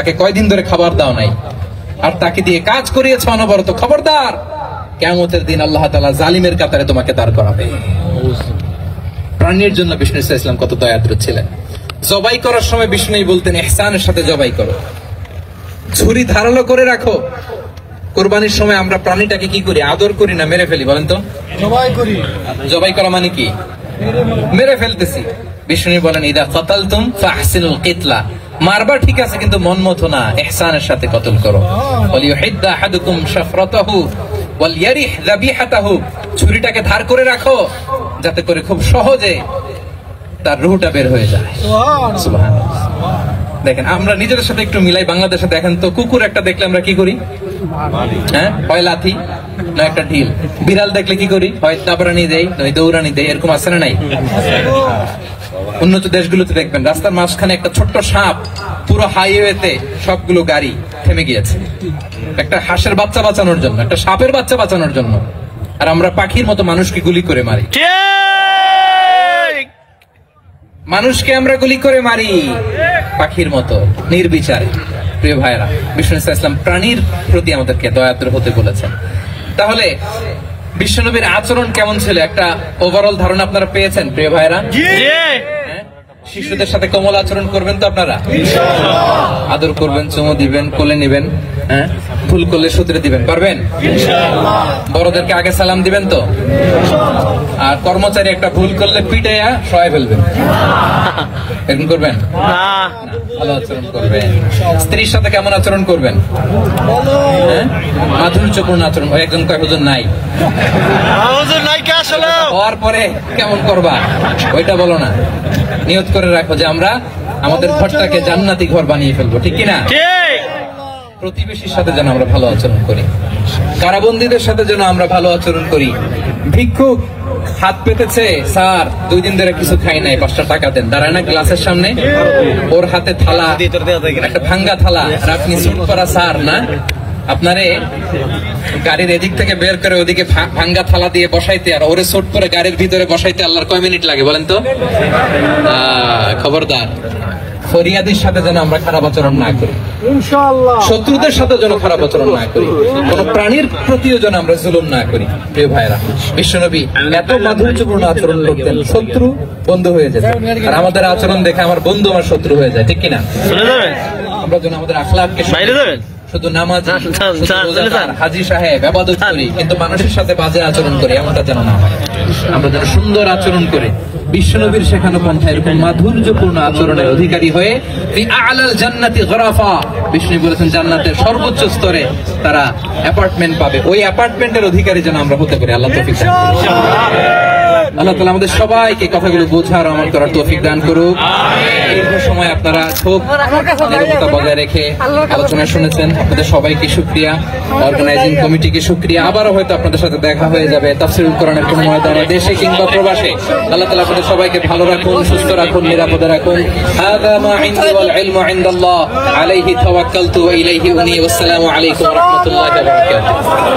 তাকে কয়দিন ধরে খাবার দাও নাই, আর তাকে দিয়ে কাজ করিয়েছ অনবরত। খবরদার, কিয়ামতের দিন আল্লাহ তাআলা জালিমের কাতারে তোমাকে দাঁড় করাবে। প্রাণীর জন্য বিষ্ণু ইসা ইসলাম কত দয়াদ্র ছিলেন। জবাই করার সময় বিষ্ণু বলতেন, ইহসানের সাথে জবাই করো, ছুরি ধারালো করে রাখো। কোরবানির সময় আমরা প্রাণীটাকে কি করি? আদর করি না মেরে ফেলি? বলেন তো। জবাই করি। জবাই করা মানে কি? মেরে ফেলতেছি। বিষ্ণু বলেন, ইদা কাতালতুম ফাহসিনুল কিতলা, মারবা ঠিক আছে, কিন্তু মন মতো না, ইহসানের সাথে কতল করো। ওয়ালিউহিদ্দা আহাদুকুম শাফরাতাহু ওয়ালইয়ারিহ যাবিহাতাহু, ছুরিটাকে ধার করে রাখো যাতে করে খুব সহজে তার রূহটা বের হয়ে যায়। সুবহানাল্লাহ। দেখেন, আমরা নিজেদের সাথে একটু মিলাই। বাংলাদেশে দেখেন তো, কুকুর একটা দেখলে আমরা কি করি? হ্যাঁ, হয় লাথি না একটা ঢিল। বিড়াল দেখলে কি করি? হয় দাবরানি দেই, নয় দৌড়ানি দেই। এরকম আছে না নাই? উন্নত দেশগুলোতে দেখবেন রাস্তার মাঝখানে একটা ছোট্ট সাপ, পুরো হাইওয়েতে সবগুলো গাড়ি থেমে গিয়েছে একটা হাঁসের বাচ্চা বাঁচানোর জন্য, একটা সাপের বাচ্চা বাঁচানোর জন্য। আর আমরা পাখির মতো মানুষকে গুলি করে মারি। মানুষকে আমরা গুলি করে মারি পাখির মতো নির্বিচারে। প্রিয় ভাইরা, বিষ্ণু ইসলাম প্রাণীর প্রতি আমাদেরকে দয়াদ্র হতে বলেছেন। তাহলে বিশ্বনবীর আচরণ কেমন ছিল একটা ওভারঅল ধারণা আপনারা পেয়েছেন? প্রিয় ভাইরা, শিশুদের সাথে কোমল আচরণ করবেন তো আপনারা? আদর করবেন, চুমো দিবেন, কোলে নিবেন, হ্যাঁ, ভুল করলে শুধরে দিবেন, পারবেন? বড়দেরকে আগে সালাম দিবেন তো? আর কর্মচারী একটা ভুল করলে পিটাইয়া সহায় ফেলবেন, এরকম করবেন? ভালো আচরণ করবেন। স্ত্রীর সাথে কেমন আচরণ করবেন? হ্যাঁ, মাধুর্যপূর্ণ আচরণ। একজন কয় হুজুর নাই, হওয়ার পরে কেমন করবা ওইটা বলো না, নিয়ত করে রাখো যে আমরা আমাদের ঘরটাকে জান্নাতি ঘর বানিয়ে ফেলবো, ঠিক কিনা? প্রতিবেশীর সাথে যেন আমরা ভালো আচরণ করি, কারাবন্দীদের সাথে যেন আমরা ভালো আচরণ করি। ভিক্ষুক হাত পেতেছে, স্যার 2 দিন ধরে কিছু খাই নাই, 5টা টাকা দেন। দাঁড়ায় না গ্লাসের সামনে, ওর হাতে থালা, একটা ভাঙ্গা থালা, আর আপনি স্যুট পরা স্যার না, আপনারে গাড়ির এদিক থেকে বের করে ওদিকে ভাঙ্গা থালা দিয়ে বসাইতে, আর ওরে স্যুট পরে গাড়ির ভিতরে বসাইতে আল্লাহর কয় মিনিট লাগে বলেন তো? খবরদার, ফরিয়াদির সাথে যেন আমরা খারাপ আচরণ না করি, ইনশাআল্লাহ। শত্রুদের সাথে যেন খারাপ আচরণ না করি, কোন প্রাণীর প্রতিও যেন আমরা জুলুম না করি। প্রিয় ভাইরা, বিশ্বনবী এত মাধুর্যপূর্ণ আচরণ করতেন, শত্রু বন্ধু হয়ে যেত। আর আমাদের আচরণ দেখে আমার বন্ধু আমার শত্রু হয়ে যায়, ঠিক কিনা? আমরা যেন আমাদের আখলাককে শুধু নামাজ, হাজী সাহেব ইবাদত করি, কিন্তু মানুষের সাথে বাজে আচরণ করি, এমনটা যেন না হয়। আমরা যেন সুন্দর আচরণ করে বিশ্বনবীর শেখানো পন্থা এরকম মাধুর্যপূর্ণ আচরণের অধিকারী হয়ে ফি আ'লাল জান্নাতি গরাফা, বিষ্ণু বলেছেন জান্নাতের সর্বোচ্চ স্তরে তারা অ্যাপার্টমেন্ট পাবে। ওই অ্যাপার্টমেন্টের অধিকারী যেন আমরা হতে পারি। আল্লাহ তৌফিক দান করুন। আল্লাহ তাআলা আমাদের সবাইকে কথাগুলো বোঝার আমল করার তৌফিক দান করুক। দীর্ঘ সময় আপনারা খুব নিরবতা বজায় রেখে আলোচনা শুনেছেন, আপনাদের সবাইকে শুকরিয়া, অর্গানাইজিং কমিটিকে শুকরিয়া। আবারও হয়তো আপনাদের সাথে দেখা হয়ে যাবে তাফসীরুল কোরআনের কোন ময়দানে, দেশে কিংবা প্রবাসে। আল্লাহ তাআলা আপনাদের সবাইকে ভালো রাখুন, সুস্থ রাখুন, নিরাপদে রাখুন। হাযা মা ইনদি ওয়াল ইলমু ইনদাল্লাহ, আলাইহি তাওয়াক্কালতু ওয়া ইলাইহি উনী। ওয়াসসালামু আলাইকুম ওয়া রাহমাতুল্লাহি ওয়া বারাকাতুহু।